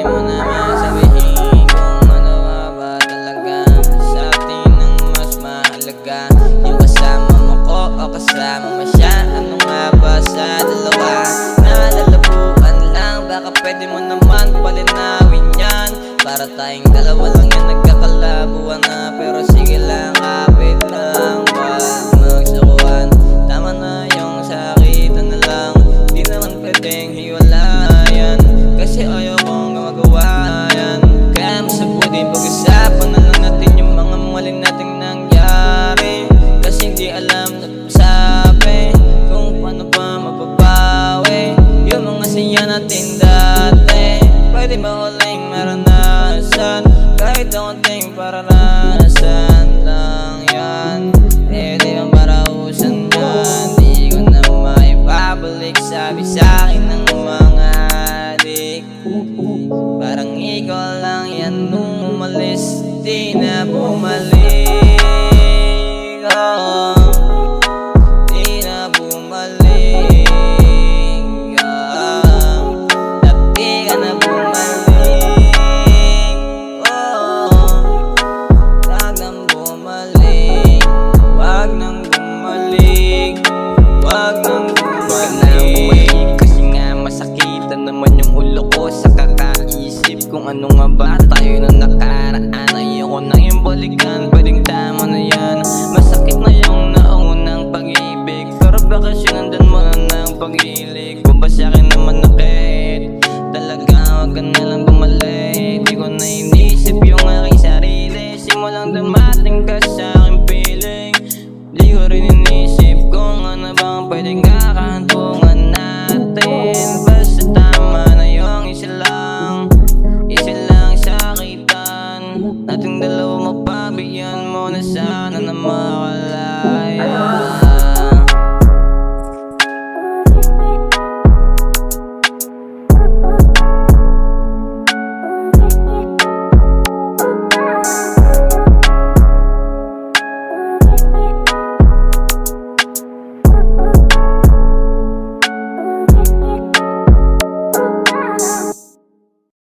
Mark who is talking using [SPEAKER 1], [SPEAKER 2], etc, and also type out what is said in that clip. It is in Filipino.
[SPEAKER 1] mo naman sabihin kung ano nga ba talaga sa atin ang mas mahalaga. Yung kasama mo ko o kasama mo siya, ano nga ba sa dalawa? Nalalabuan lang, baka pwede mo naman palinawin yan. Para tayong dalawa lang yan, nagkakalabuan na. Pero sige lang, kapit lang, wag magsakuan. Tama na yung sakitan na lang, di naman pwedeng hiwalayan, kasi ayaw kong magawa yan. Kaya masabuti pag-usapan na lang natin yung mga maling nating nangyari, kasi hindi alam na sabi kung paano pa mababawi yung mga siya natin dati. Pwede ba uling maranasan kahit daunting paranasan lang yan? Pwede bang marausan yan? Di ko na maipabalik, sabi sa'kin ng mga adik. Parang ikaw lang yan nung umalis, di na bumalik. Oh, di na bumalik. At di ka na bumalik. Oh, wag nang bumalik. Wag nang bumalik. Wag nang bumalik. Kasi nga masakitan naman yung ulo ko sa kakaisip kung ano nga ba tayo nung nakaraan. Ayoko nang yung balikan, pwedeng tama na yan. Masakit na yung naunang pag-ibig, pero baka sinundan mo na ng pag-ibig.